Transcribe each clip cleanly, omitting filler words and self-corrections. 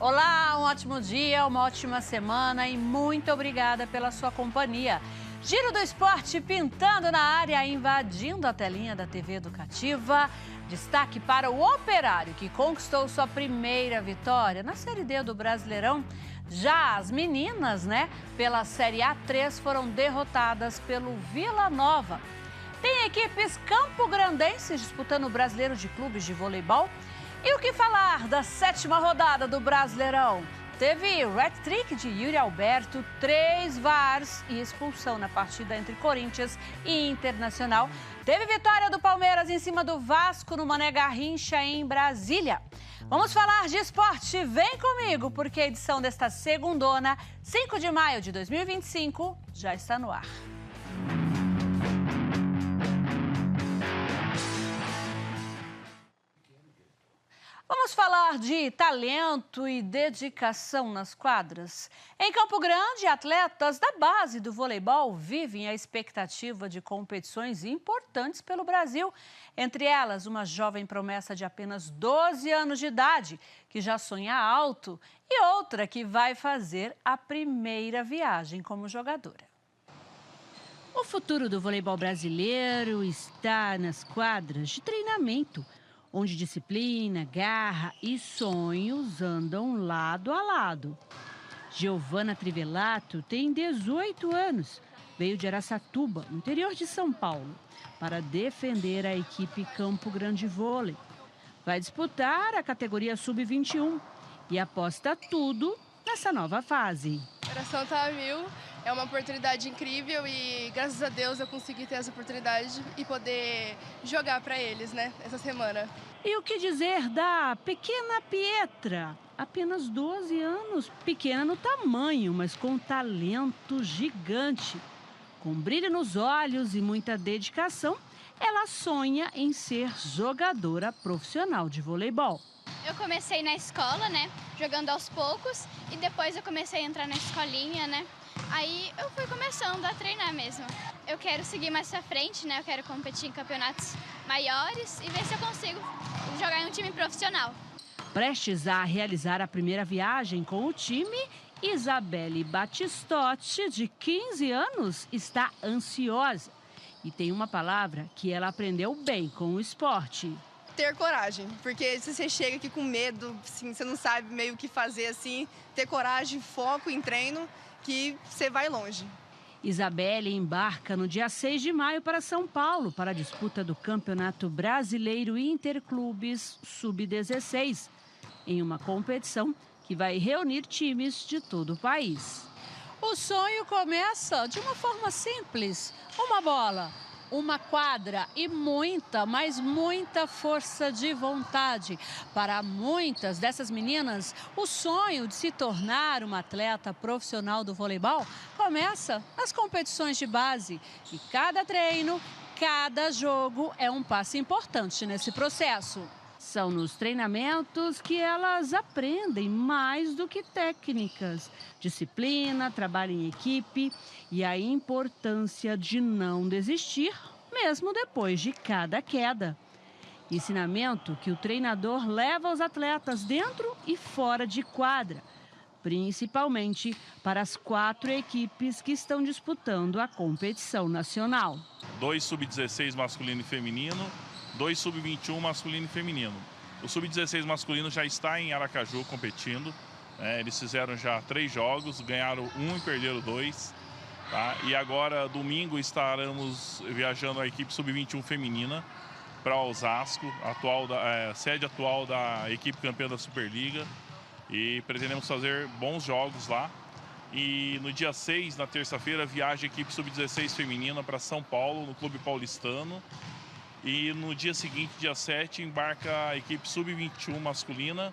Olá, um ótimo dia, uma ótima semana e muito obrigada pela sua companhia. Giro do Esporte pintando na área, invadindo a telinha da TV Educativa. Destaque para o Operário, que conquistou sua primeira vitória na Série D do Brasileirão. Já as meninas, pela Série A3 foram derrotadas pelo Vila Nova. Tem equipes campograndenses disputando o Brasileiro de Clubes de Voleibol. E o que falar da 7ª rodada do Brasileirão? Teve hat-trick de Yuri Alberto, 3 VARs e expulsão na partida entre Corinthians e Internacional. Teve vitória do Palmeiras em cima do Vasco no Mané Garrincha, em Brasília. Vamos falar de esporte? Vem comigo, porque a edição desta segundona, 5 de maio de 2025, já está no ar. Vamos falar de talento e dedicação nas quadras. Em Campo Grande, atletas da base do voleibol vivem a expectativa de competições importantes pelo Brasil. Entre elas, uma jovem promessa de apenas 12 anos de idade, que já sonha alto, e outra que vai fazer a primeira viagem como jogadora. O futuro do voleibol brasileiro está nas quadras de treinamento, onde disciplina, garra e sonhos andam lado a lado. Giovana Trivelato tem 18 anos, veio de Araçatuba, no interior de São Paulo, para defender a equipe Campo Grande Vôlei. Vai disputar a categoria Sub-21 e aposta tudo nessa nova fase. O coração tá a mil, é uma oportunidade incrível e graças a Deus eu consegui ter essa oportunidade e poder jogar para eles, essa semana. E o que dizer da pequena Pietra? Apenas 12 anos, pequena no tamanho, mas com talento gigante. Com brilho nos olhos e muita dedicação, ela sonha em ser jogadora profissional de voleibol. Eu comecei na escola, jogando aos poucos, e depois eu comecei a entrar na escolinha, Aí eu fui começando a treinar mesmo. Eu quero seguir mais pra frente, eu quero competir em campeonatos maiores e ver se eu consigo jogar em um time profissional. Prestes a realizar a primeira viagem com o time, Isabelle Batistotti, de 15 anos, está ansiosa. E tem uma palavra que ela aprendeu bem com o esporte. Ter coragem, porque se você chega aqui com medo, assim, você não sabe meio o que fazer, assim, ter coragem, foco em treino, que você vai longe. Isabelle embarca no dia 6 de maio para São Paulo para a disputa do Campeonato Brasileiro Interclubes Sub-16, em uma competição que vai reunir times de todo o país. O sonho começa de uma forma simples: uma bola, uma quadra e muita, mas muita força de vontade. Para muitas dessas meninas, o sonho de se tornar uma atleta profissional do voleibol começa nas competições de base. E cada treino, cada jogo é um passo importante nesse processo. São nos treinamentos que elas aprendem mais do que técnicas, disciplina, trabalho em equipe e a importância de não desistir, mesmo depois de cada queda. Ensinamento que o treinador leva aos atletas dentro e fora de quadra, principalmente para as 4 equipes que estão disputando a competição nacional. 2 sub-16 masculino e feminino, 2 sub-21 masculino e feminino. O sub-16 masculino já está em Aracaju competindo. Eles fizeram já 3 jogos, ganharam 1 e perderam 2. Tá? E agora, domingo, estaremos viajando a equipe sub-21 feminina para Osasco, sede atual da equipe campeã da Superliga. E pretendemos fazer bons jogos lá. E no dia 6, na terça-feira, viaja a equipe sub-16 feminina para São Paulo, no Clube Paulistano. E no dia seguinte, dia 7, embarca a equipe sub-21 masculina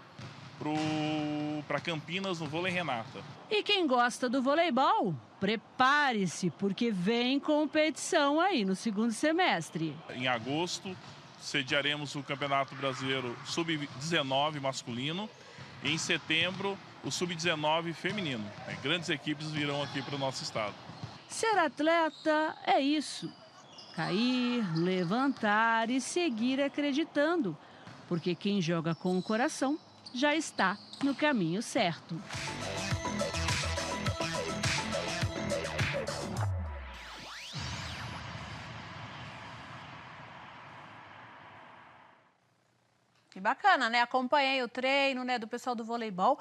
para Campinas, no Vôlei Renata. E quem gosta do voleibol, prepare-se, porque vem competição aí no segundo semestre. Em agosto, sediaremos o Campeonato Brasileiro sub-19 masculino. E em setembro, o sub-19 feminino. Grandes equipes virão aqui para o nosso estado. Ser atleta é isso. Cair, levantar e seguir acreditando. Porque quem joga com o coração já está no caminho certo. Que bacana, né? Acompanhei o treino, né, do pessoal do voleibol.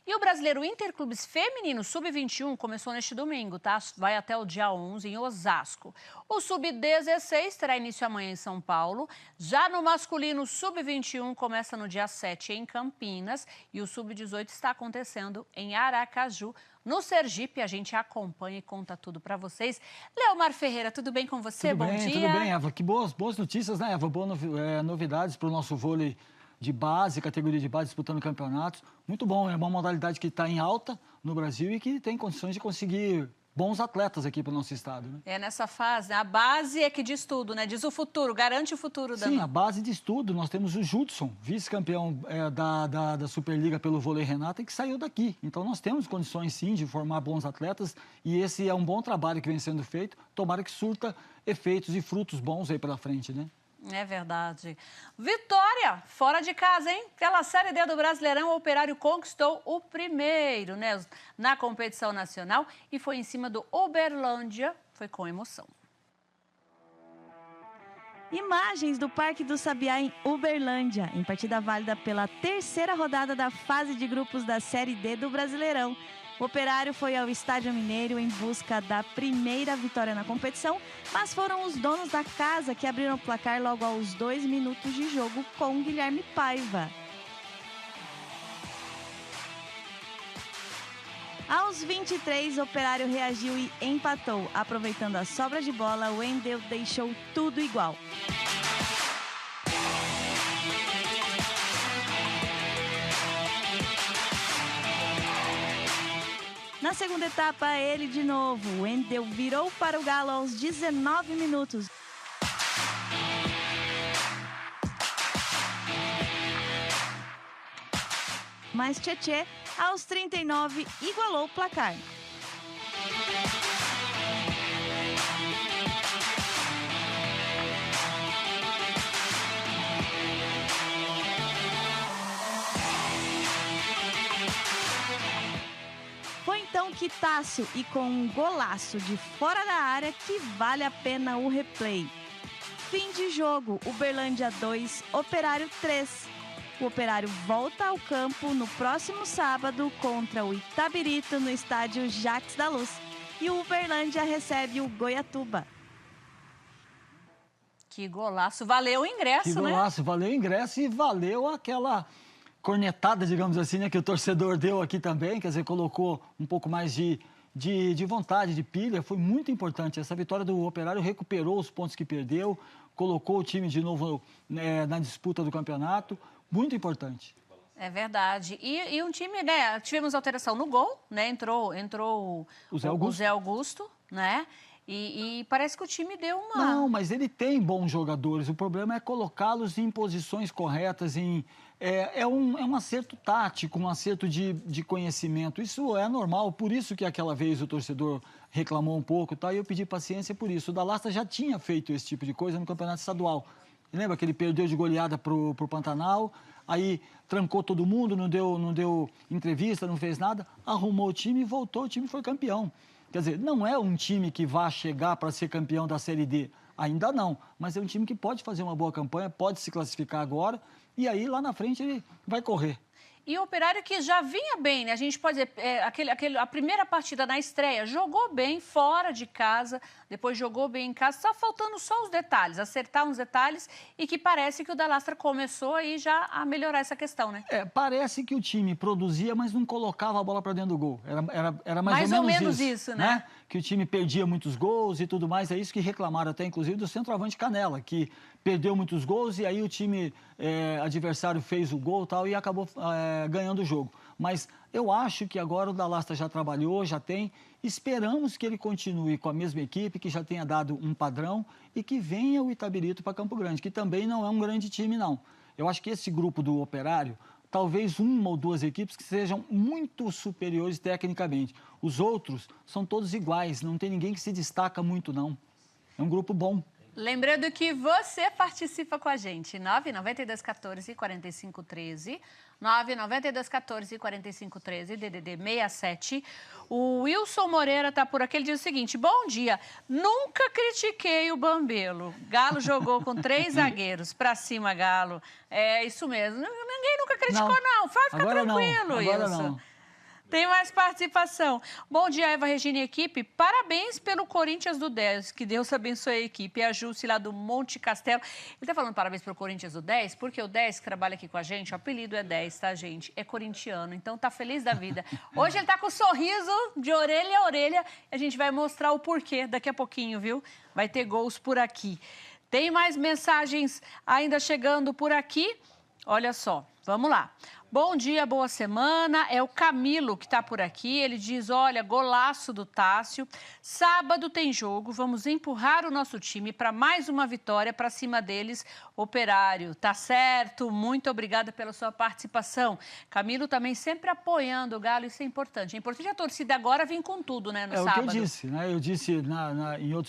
E o Brasileiro Interclubes Feminino Sub-21 começou neste domingo, tá? Vai até o dia 11 em Osasco. O Sub-16 terá início amanhã em São Paulo. Já no masculino Sub-21 começa no dia 7 em Campinas. E o Sub-18 está acontecendo em Aracaju. No Sergipe, a gente acompanha e conta tudo para vocês. Leomar Ferreira, tudo bem com você? Tudo Bom bem, dia. tudo bem, Eva. Que boas notícias, né, Eva? Boas novidades para o nosso vôlei de base, categoria de base, disputando campeonatos. Muito bom, é uma modalidade que está em alta no Brasil e que tem condições de conseguir bons atletas aqui para o nosso estado, né? É, nessa fase, a base é que diz tudo, né? Diz o futuro, garante o futuro da... Sim, a base diz tudo. Nós temos o Judson, vice-campeão da Superliga pelo vôlei Renata, que saiu daqui. Então, nós temos condições, sim, de formar bons atletas e esse é um bom trabalho que vem sendo feito. Tomara que surta efeitos e frutos bons aí pela frente, né? É verdade. Vitória, fora de casa, hein? Pela Série D do Brasileirão, o Operário conquistou o primeiro, né, na competição nacional e foi em cima do Uberlândia, foi com emoção. Imagens do Parque do Sabiá em Uberlândia, em partida válida pela terceira rodada da fase de grupos da Série D do Brasileirão. O Operário foi ao Estádio Mineiro em busca da primeira vitória na competição, mas foram os donos da casa que abriram o placar logo aos 2 minutos de jogo com Guilherme Paiva. Aos 23, o Operário reagiu e empatou. Aproveitando a sobra de bola, o Wendel deixou tudo igual. Na segunda etapa, ele de novo. O Wendel virou para o Galo aos 19 minutos. Mas Tchê, aos 39, igualou o placar. Foi então que Tássio, e com um golaço de fora da área, que vale a pena o replay. Fim de jogo, Uberlândia 2, Operário 3. O Operário volta ao campo no próximo sábado contra o Itabirito no estádio Jacques da Luz. E o Uberlândia recebe o Goiatuba. Que golaço, valeu o ingresso, né? Que golaço, valeu o ingresso e valeu aquela cornetada, digamos assim, né, que o torcedor deu aqui também, quer dizer, colocou um pouco mais de vontade, de pilha, foi muito importante. Essa vitória do Operário recuperou os pontos que perdeu, colocou o time de novo na disputa do campeonato, muito importante. É verdade. E um time, né, tivemos alteração no gol, né, entrou o Zé Augusto, né, e parece que o time deu uma... Não, mas ele tem bons jogadores, o problema é colocá-los em posições corretas, é um acerto tático, um acerto de conhecimento. Isso é normal, por isso que aquela vez o torcedor reclamou um pouco, tá? E eu pedi paciência por isso. O Dallastra já tinha feito esse tipo de coisa no campeonato estadual. Lembra que ele perdeu de goleada pro Pantanal, aí trancou todo mundo, não deu entrevista, não fez nada, arrumou o time e voltou, o time foi campeão. Quer dizer, não é um time que vai chegar para ser campeão da Série D, ainda não, mas é um time que pode fazer uma boa campanha, pode se classificar agora, e aí lá na frente ele vai correr. E o Operário que já vinha bem, né? A gente pode dizer, a primeira partida na estreia, jogou bem fora de casa, depois jogou bem em casa, está faltando só os detalhes, acertar uns detalhes, e que parece que o Dallastra começou aí já a melhorar essa questão, né? Parece que o time produzia, mas não colocava a bola para dentro do gol. Era mais ou menos isso, né? Que o time perdia muitos gols e tudo mais, é isso que reclamaram até, inclusive, do centroavante Canela, que perdeu muitos gols e aí o time adversário fez o gol e tal e acabou ganhando o jogo. Mas eu acho que agora o Dallastra já trabalhou, já tem. Esperamos que ele continue com a mesma equipe, que já tenha dado um padrão e que venha o Itabirito para Campo Grande, que também não é um grande time, não. Eu acho que esse grupo do Operário, talvez uma ou duas equipes que sejam muito superiores tecnicamente. Os outros são todos iguais, não tem ninguém que se destaca muito, não. É um grupo bom. Lembrando que você participa com a gente, 99214-4513, 99214-4513, DDD 67. O Wilson Moreira está por aqui, ele diz o seguinte: bom dia, nunca critiquei o Bambelo. Galo jogou com 3 zagueiros, pra cima, Galo. É isso mesmo, ninguém nunca criticou, não. Fica agora tranquilo, não, agora Wilson. não. Tem mais participação. Bom dia, Eva Regina e equipe. Parabéns pelo Corinthians do 10. Que Deus abençoe a equipe. A Jússi lá do Monte Castelo. Ele está falando parabéns pelo Corinthians do 10, porque o 10 que trabalha aqui com a gente, o apelido é 10, tá, gente? É corintiano, então tá feliz da vida. Hoje ele tá com um sorriso de orelha a orelha. A gente vai mostrar o porquê daqui a pouquinho, viu? Vai ter gols por aqui. Tem mais mensagens ainda chegando por aqui. Olha só, vamos lá. Bom dia, boa semana. É o Camilo que está por aqui. Ele diz, olha, golaço do Tássio. Sábado tem jogo. Vamos empurrar o nosso time para mais uma vitória para cima deles, Operário. Tá certo. Muito obrigada pela sua participação. Camilo também sempre apoiando o Galo. Isso é importante. É importante a torcida agora vir com tudo, né, no sábado. É o que eu disse, né? Eu disse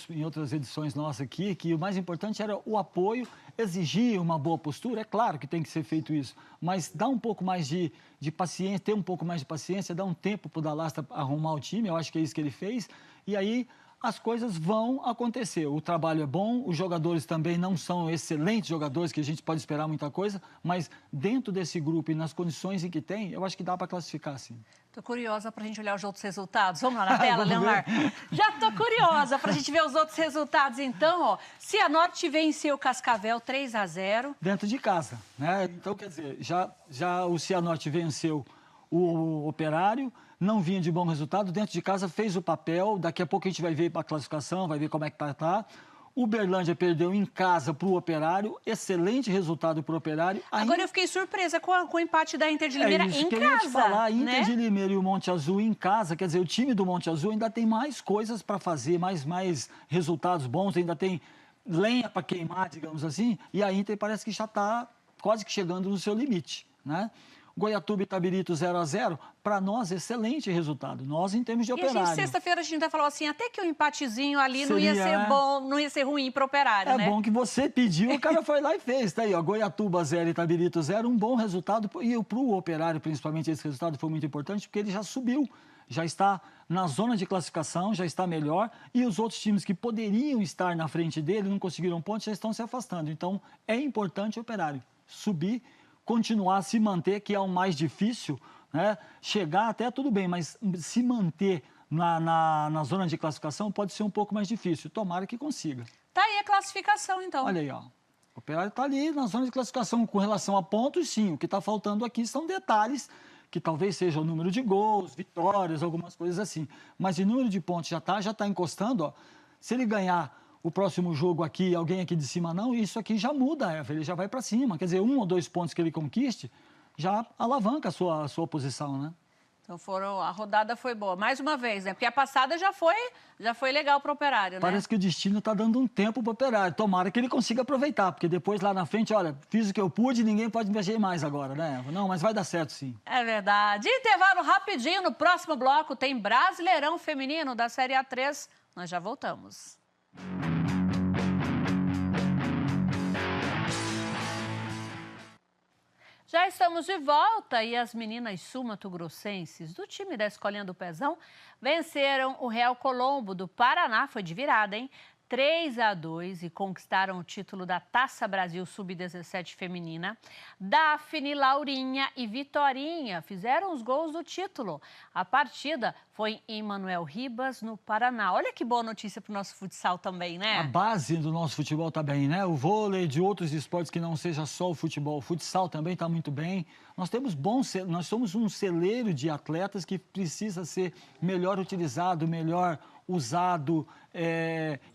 em outras edições nossas aqui que o mais importante era o apoio, exigir uma boa postura. É claro que tem que ser feito isso, mas dá um pouco mais de paciência, ter um pouco mais de paciência, dar um tempo para o Dallastra arrumar o time, eu acho que é isso que ele fez, e aí as coisas vão acontecer. O trabalho é bom, os jogadores também não são excelentes jogadores, que a gente pode esperar muita coisa, mas dentro desse grupo e nas condições em que tem, eu acho que dá para classificar, sim. Tô curiosa para a gente olhar os outros resultados. Vamos lá na tela, Leonardo? Já tô curiosa para a gente ver os outros resultados. Então, ó, Cianorte venceu o Cascavel 3-0. Dentro de casa, né? Então, quer dizer, já o Cianorte venceu o Operário, não vinha de bom resultado, dentro de casa fez o papel, daqui a pouco a gente vai ver a classificação, vai ver como é que tá. O Uberlândia perdeu em casa para o Operário, excelente resultado para o Operário. Agora eu fiquei surpresa com o empate da Inter de Limeira em casa. É isso que eu ia te falar, Inter de Limeira e o Monte Azul em casa, quer dizer, o time do Monte Azul ainda tem mais coisas para fazer, mais resultados bons, ainda tem lenha para queimar, digamos assim, e a Inter parece que já está quase que chegando no seu limite, né? Goiatuba e Itabirito 0-0, para nós, excelente resultado. Nós, em termos de Operário. E a gente, sexta-feira, a gente ainda falou assim, até que o empatezinho ali não ia ser bom, não ia ser ruim para o Operário, né? É bom que você pediu, o cara foi lá e fez. Tá aí, ó, Goiatuba 0 e Itabirito 0, um bom resultado. E para o Operário, principalmente, esse resultado foi muito importante, porque ele já subiu, já está na zona de classificação, já está melhor. E os outros times que poderiam estar na frente dele, não conseguiram pontos, já estão se afastando. Então, é importante o Operário subir, continuar a se manter, que é o mais difícil, né? Chegar até tudo bem, mas se manter na zona de classificação pode ser um pouco mais difícil. Tomara que consiga. Tá aí a classificação, então. Olha aí, ó. O Operário está ali na zona de classificação. Com relação a pontos, sim. O que está faltando aqui são detalhes, que talvez seja o número de gols, vitórias, algumas coisas assim. Mas o número de pontos já está encostando, ó. Se ele ganhar o próximo jogo aqui, alguém aqui de cima não, isso aqui já muda, ele já vai para cima. Quer dizer, 1 ou 2 pontos que ele conquiste, já alavanca a sua posição, né? Então a rodada foi boa. Mais uma vez, né? Porque a passada já foi legal para o Operário, né? Parece que o destino está dando um tempo para o Operário. Tomara que ele consiga aproveitar, porque depois lá na frente, olha, fiz o que eu pude, ninguém pode mexer mais agora, né? Não, mas vai dar certo sim. É verdade. Intervalo rapidinho, no próximo bloco tem Brasileirão Feminino da Série A3. Nós já voltamos. Já estamos de volta e as meninas sul-mato-grossenses do time da Escolinha do Pezão venceram o Real Colombo do Paraná, foi de virada, hein? 3-2 e conquistaram o título da Taça Brasil Sub-17 feminina. Daphne, Laurinha e Vitorinha fizeram os gols do título. A partida foi em Manuel Ribas, no Paraná. Olha que boa notícia para o nosso futsal também, né? A base do nosso futebol está bem, né? O vôlei, de outros esportes que não seja só o futebol. O futsal também está muito bem. Nós somos um celeiro de atletas que precisa ser melhor utilizado, melhor usado,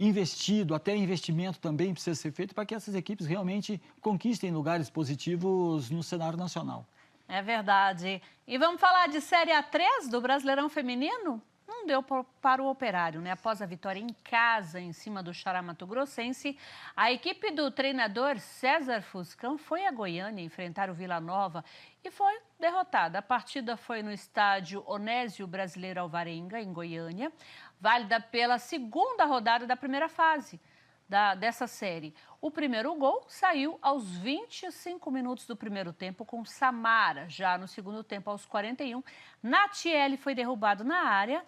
investido, até investimento também precisa ser feito para que essas equipes realmente conquistem lugares positivos no cenário nacional. É verdade. E vamos falar de Série A3 do Brasileirão Feminino? Não deu para o Operário, né? Após a vitória em casa, em cima do Xará Mato Grossense, a equipe do treinador César Fuscão foi a Goiânia enfrentar o Vila Nova e foi derrotada. A partida foi no estádio Onésio Brasileiro Alvarenga, em Goiânia, válida pela segunda rodada da primeira fase. dessa série. O primeiro gol saiu aos 25 minutos do primeiro tempo com Samara. Já no segundo tempo, aos 41, Natiele foi derrubado na área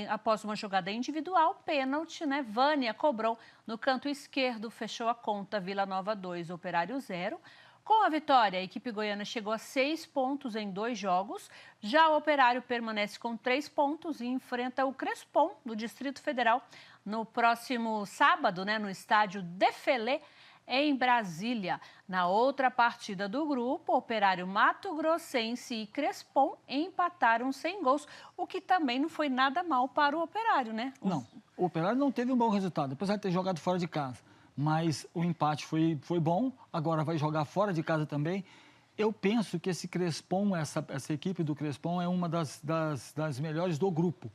após uma jogada individual, pênalti, né? Vânia cobrou no canto esquerdo, fechou a conta. Vila Nova 2, Operário 0. Com a vitória, a equipe goiana chegou a 6 pontos em 2 jogos. Já o Operário permanece com 3 pontos e enfrenta o Crespon, do Distrito Federal, no próximo sábado, né, no estádio Defelé, em Brasília. Na outra partida do grupo, Operário Mato Grossense e Crespon empataram sem gols, o que também não foi nada mal para o Operário, né? Não, o Operário não teve um bom resultado, apesar de ter jogado fora de casa. Mas o empate foi bom, agora vai jogar fora de casa também. Eu penso que esse Crespon, essa equipe do Crespon é uma das melhores do grupo.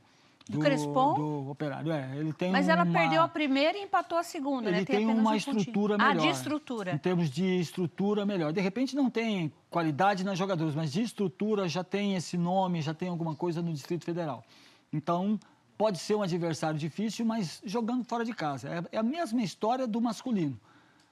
Do Crespon? Do Operário, ele tem Mas ela perdeu a primeira e empatou a segunda, né? Ele tem uma estrutura melhor. De estrutura. Em termos de estrutura melhor. De repente não tem qualidade nas jogadoras, mas de estrutura já tem esse nome, já tem alguma coisa no Distrito Federal. Então, pode ser um adversário difícil, mas jogando fora de casa. É a mesma história do masculino.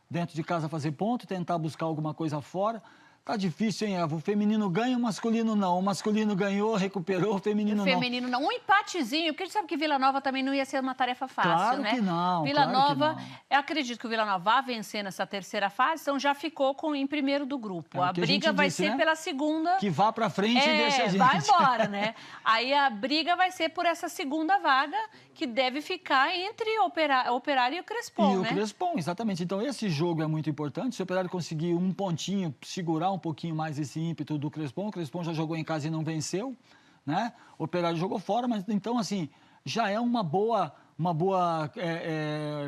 Dentro de casa fazer ponto, tentar buscar alguma coisa fora. Tá difícil, hein, Eva? O feminino ganha, o masculino não. O masculino ganhou, recuperou, o feminino não. O feminino não. Um empatezinho, porque a gente sabe que Vila Nova também não ia ser uma tarefa fácil, claro né? Que não, Vila claro Nova, que não. Eu acredito que o Vila Nova vai vencer nessa terceira fase, então já ficou em primeiro do grupo. A briga vai ser pela segunda. Que vá pra frente e deixa a gente. Vai embora, né? Aí a briga vai ser por essa segunda vaga, que deve ficar entre Operário e o Crespon, né? E o Crespon, exatamente. Então, esse jogo é muito importante. Se o Operário conseguir um pontinho, segurar um pouquinho mais esse ímpeto do Crespon, o Crespon já jogou em casa e não venceu, né? O Operário jogou fora, mas então, assim, já é uma boa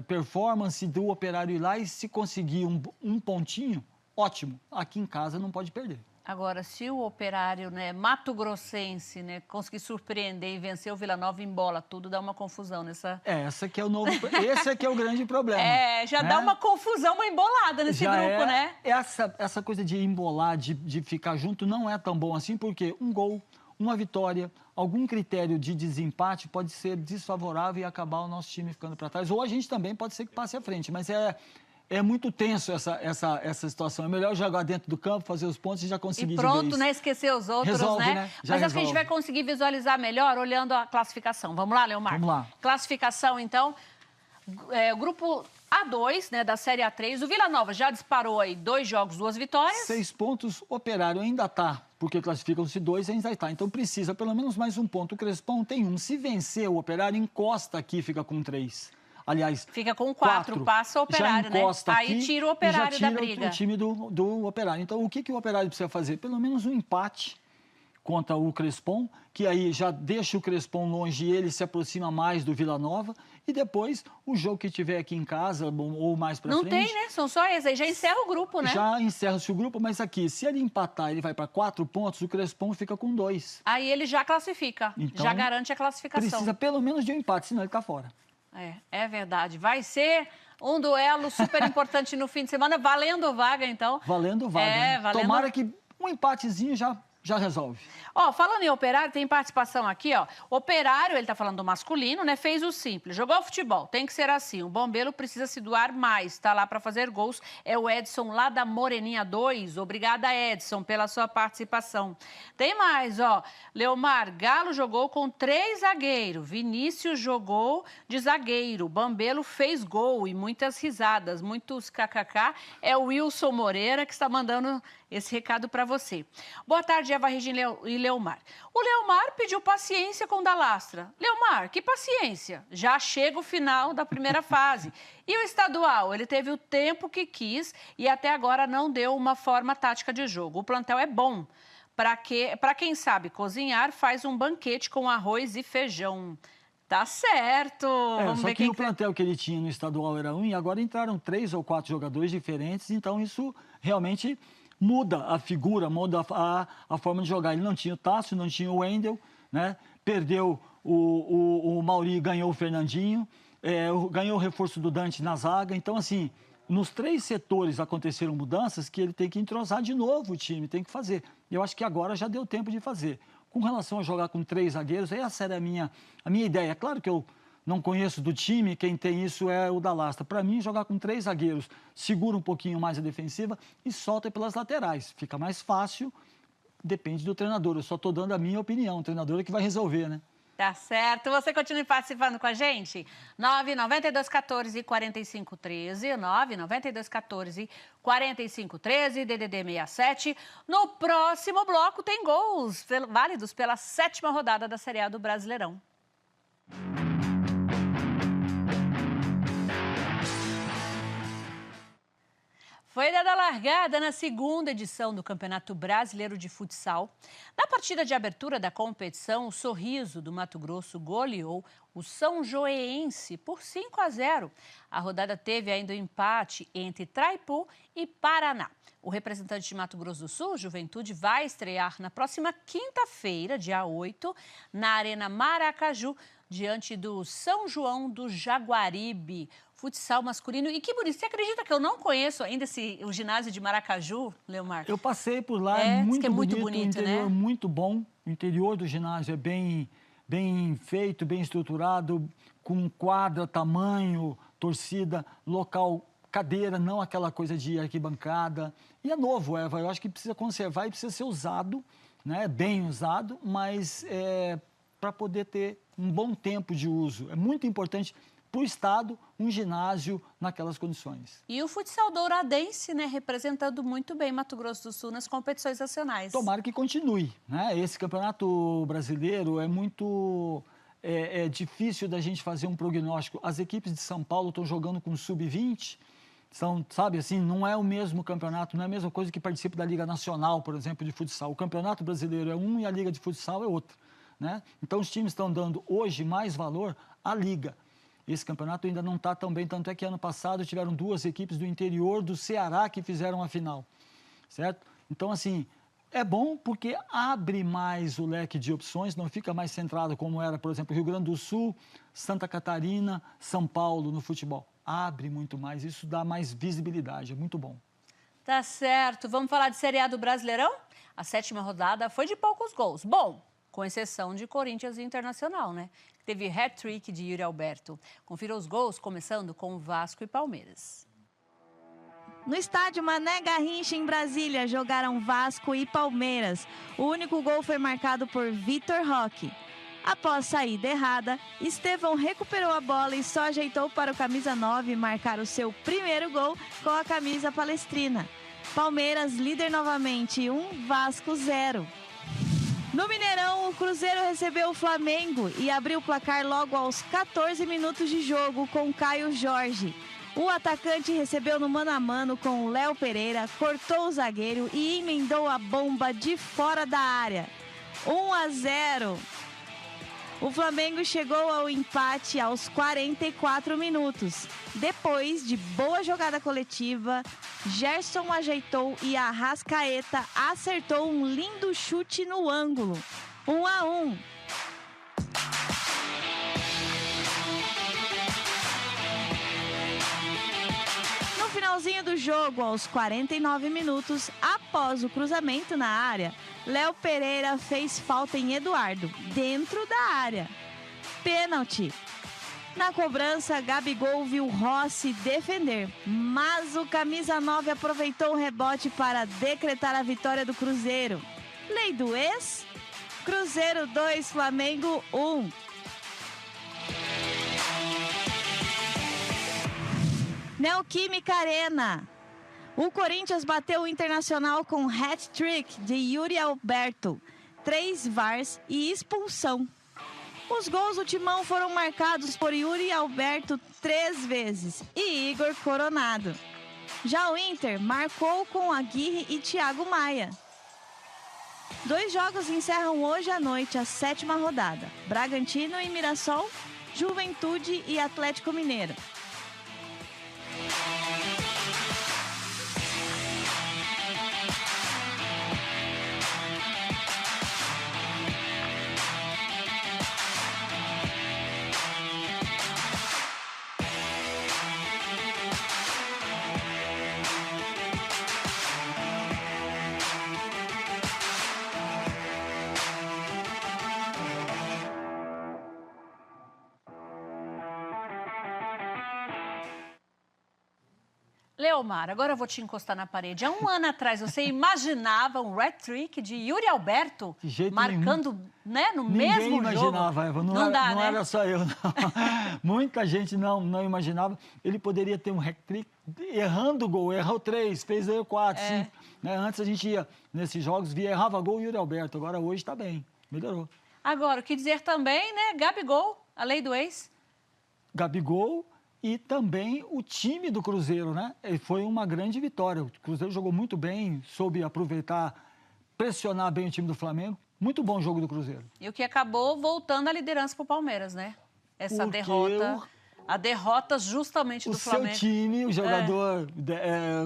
performance do Operário ir lá e se conseguir um pontinho, ótimo. Aqui em casa não pode perder. Agora, se o Operário, né, Mato Grossense, né, conseguir surpreender e vencer o Vila Nova, embola tudo, dá uma confusão nessa... Esse é que é o grande problema. Já dá uma confusão, uma embolada nesse grupo, né? Essa coisa de embolar, de ficar junto, não é tão bom assim, porque um gol, uma vitória, algum critério de desempate pode ser desfavorável e acabar o nosso time ficando para trás. Ou a gente também pode ser que passe à frente, mas é muito tenso essa situação. É melhor jogar dentro do campo, fazer os pontos e já conseguir de vez. E pronto, de vez. né? Esquecer os outros, resolve, né? Mas acho que a gente vai conseguir visualizar melhor olhando a classificação. Vamos lá, Leomar? Vamos lá. Classificação, então. Grupo A2, né, da Série A3. O Vila Nova já disparou aí 2 jogos, 2 vitórias. 6 pontos. Operário ainda está, porque classificam-se 2, ainda está. Então precisa pelo menos mais um ponto. O Crespon tem 1. Se vencer o Operário, encosta aqui, fica com 3. Aliás, fica com 4, passa o Operário, já encosta, né? Aqui, aí tira o Operário já tira da briga. O time do Operário. Então, o que o Operário precisa fazer? Pelo menos um empate contra o Crespon, que aí já deixa o Crespon longe e ele se aproxima mais do Vila Nova. E depois, o jogo que tiver aqui em casa ou mais pra frente... Não tem, né? São só esses aí. Já encerra o grupo, né? Já encerra-se o grupo, mas aqui, se ele empatar, ele vai para 4 pontos, o Crespon fica com 2. Aí ele já classifica, então, já garante a classificação. Precisa pelo menos de um empate, senão ele está fora. É verdade. Vai ser um duelo super importante no fim de semana, valendo vaga, então. Valendo vaga. Valendo... Tomara que um empatezinho já resolve. Falando em Operário, tem participação aqui, Operário, ele tá falando do masculino, né? Fez o simples, jogou futebol, tem que ser assim. O bombeiro precisa se doar mais, tá lá para fazer gols. É o Edson lá da Moreninha 2. Obrigada, Edson, pela sua participação. Tem mais, Leomar, Galo jogou com 3 zagueiros. Vinícius jogou de zagueiro. Bambelo fez gol e muitas risadas, muitos kkk. É o Wilson Moreira que está mandando esse recado para você. Boa tarde, Eva Regina e Leomar. O Leomar pediu paciência com o Dalastra. Leomar, que paciência? Já chega o final da primeira fase. E o estadual? Ele teve o tempo que quis e até agora não deu uma forma tática de jogo. O plantel é bom. Para quem sabe cozinhar, faz um banquete com arroz e feijão. Tá certo. Vamos ver o plantel que ele tinha no estadual era 1 e agora entraram 3 ou 4 jogadores diferentes, então isso realmente muda a figura, muda a forma de jogar. Ele não tinha o Tássio, não tinha o Wendel, né? Perdeu o Mauri, ganhou o Fernandinho, ganhou o reforço do Dante na zaga. Então, assim, nos 3 setores aconteceram mudanças que ele tem que entrosar de novo o time, tem que fazer. Eu acho que agora já deu tempo de fazer. Com relação a jogar com 3 zagueiros, essa era a minha ideia. Claro que eu não conheço do time, quem tem isso é o Dallastra. Para mim, jogar com 3 zagueiros, segura um pouquinho mais a defensiva e solta pelas laterais. Fica mais fácil, depende do treinador. Eu só estou dando a minha opinião, o treinador é que vai resolver, né? Tá certo. Você continue participando com a gente? 99214-4513, 99214-4513, DDD 67. No próximo bloco tem gols válidos pela 7ª rodada da Série A do Brasileirão. Foi dada a largada na 2ª edição do Campeonato Brasileiro de Futsal. Na partida de abertura da competição, o Sorriso do Mato Grosso goleou o São Joéense por 5-0. A rodada teve ainda o empate entre Traipu e Paraná. O representante de Mato Grosso do Sul, Juventude, vai estrear na próxima quinta-feira, dia 8, na Arena Maracaju, diante do São João do Jaguaribe. Futsal masculino. E que bonito. Você acredita que eu não conheço ainda o ginásio de Maracaju, Leomar? Eu passei por lá, é muito, é muito bonito, bonito, o interior né? muito bom. O interior do ginásio é bem feito, bem estruturado, com quadra, tamanho, torcida, local, cadeira, não aquela coisa de arquibancada. E é novo, Eva. Eu acho que precisa conservar e precisa ser usado, né? Bem usado, mas para poder ter um bom tempo de uso. É muito importante para o Estado, um ginásio naquelas condições. E o futsal douradense, né, representando muito bem Mato Grosso do Sul nas competições nacionais. Tomara que continue, né? Esse campeonato brasileiro é muito difícil da gente fazer um prognóstico. As equipes de São Paulo estão jogando com sub-20, sabe assim, não é o mesmo campeonato, não é a mesma coisa que participa da Liga Nacional, por exemplo, de futsal. O campeonato brasileiro é um e a Liga de futsal é outro, né? Então os times estão dando hoje mais valor à Liga. Esse campeonato ainda não está tão bem, tanto é que ano passado tiveram 2 equipes do interior do Ceará que fizeram a final, certo? Então, assim, é bom porque abre mais o leque de opções, não fica mais centrado como era, por exemplo, Rio Grande do Sul, Santa Catarina, São Paulo no futebol. Abre muito mais, isso dá mais visibilidade, é muito bom. Tá certo. Vamos falar de Série A do Brasileirão? A 7ª rodada foi de poucos gols. Bom, com exceção de Corinthians e Internacional, né? Teve hat-trick de Yuri Alberto. Confira os gols, começando com Vasco e Palmeiras. No estádio Mané Garrincha, em Brasília, jogaram Vasco e Palmeiras. O único gol foi marcado por Vitor Roque. Após saída errada, Estevão recuperou a bola e só ajeitou para o camisa 9 marcar o seu primeiro gol com a camisa palestrina. Palmeiras líder novamente, 1, Vasco 0. No Mineirão, o Cruzeiro recebeu o Flamengo e abriu o placar logo aos 14 minutos de jogo com Caio Jorge. O atacante recebeu no mano a mano com o Léo Pereira, cortou o zagueiro e emendou a bomba de fora da área. 1-0. O Flamengo chegou ao empate aos 44 minutos. Depois de boa jogada coletiva, Gerson ajeitou e Arrascaeta acertou um lindo chute no ângulo. 1-1. No finalzinho do jogo, aos 49 minutos, após o cruzamento na área, Léo Pereira fez falta em Eduardo, dentro da área. Pênalti. Na cobrança, Gabigol viu Rossi defender, mas o camisa 9 aproveitou o rebote para decretar a vitória do Cruzeiro. Lei do ex? Cruzeiro 2, Flamengo 1. Neoquímica Arena. O Corinthians bateu o Internacional com hat-trick de Yuri Alberto, 3 VARs e expulsão. Os gols do Timão foram marcados por Yuri Alberto 3 vezes e Igor Coronado. Já o Inter marcou com Aguirre e Thiago Maia. 2 jogos encerram hoje à noite a 7ª rodada. Bragantino e Mirassol, Juventude e Atlético Mineiro. Leomar, agora eu vou te encostar na parede. Há um ano atrás, você imaginava um hat-trick de Yuri Alberto De jeito marcando, né, no Ninguém mesmo imaginava, jogo? Eva. Não dá, não né? era só eu, não. Muita gente não imaginava. Ele poderia ter um hat-trick errando o gol. Errou 3, fez 4, 5. Né? Antes a gente ia nesses jogos, errava gol e Yuri Alberto. Agora hoje está bem, melhorou. Agora, o que dizer também, né? Gabigol, a lei do ex. Gabigol e também o time do Cruzeiro, né? Foi uma grande vitória. O Cruzeiro jogou muito bem, soube aproveitar, pressionar bem o time do Flamengo. Muito bom o jogo do Cruzeiro. E o que acabou voltando a liderança para o Palmeiras, né? Essa Porque derrota, a derrota justamente do Flamengo. O seu time, o jogador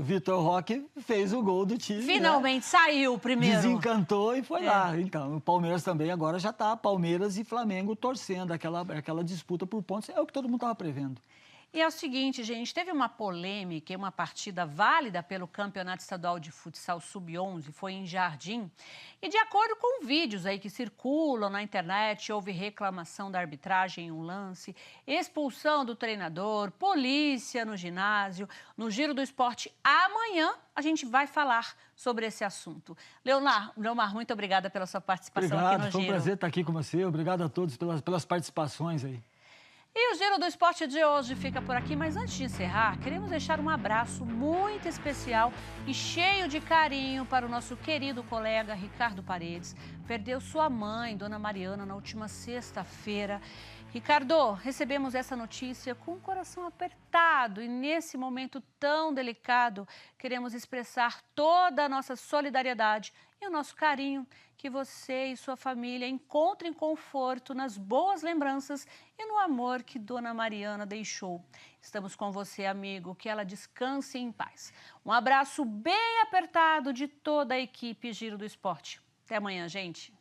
Vitor Roque, fez o gol do time. Finalmente saiu o primeiro. Desencantou e foi lá. Então, o Palmeiras também agora já está Palmeiras e Flamengo torcendo aquela disputa por pontos. É o que todo mundo estava prevendo. E é o seguinte, gente, teve uma polêmica em uma partida válida pelo Campeonato Estadual de Futsal Sub-11, foi em Jardim. E de acordo com vídeos aí que circulam na internet, houve reclamação da arbitragem em um lance, expulsão do treinador, polícia no ginásio. No Giro do Esporte, amanhã, a gente vai falar sobre esse assunto. Leomar, muito obrigada pela sua participação aqui no Giro. Foi um prazer estar aqui com você. Obrigado a todos pelas participações aí. E o Giro do Esporte de hoje fica por aqui, mas antes de encerrar, queremos deixar um abraço muito especial e cheio de carinho para o nosso querido colega Ricardo Paredes. Perdeu sua mãe, Dona Mariana, na última sexta-feira. Ricardo, recebemos essa notícia com o coração apertado e nesse momento tão delicado, queremos expressar toda a nossa solidariedade e o nosso carinho, que você e sua família encontrem conforto nas boas lembranças e no amor que Dona Mariana deixou. Estamos com você, amigo, que ela descanse em paz. Um abraço bem apertado de toda a equipe Giro do Esporte. Até amanhã, gente.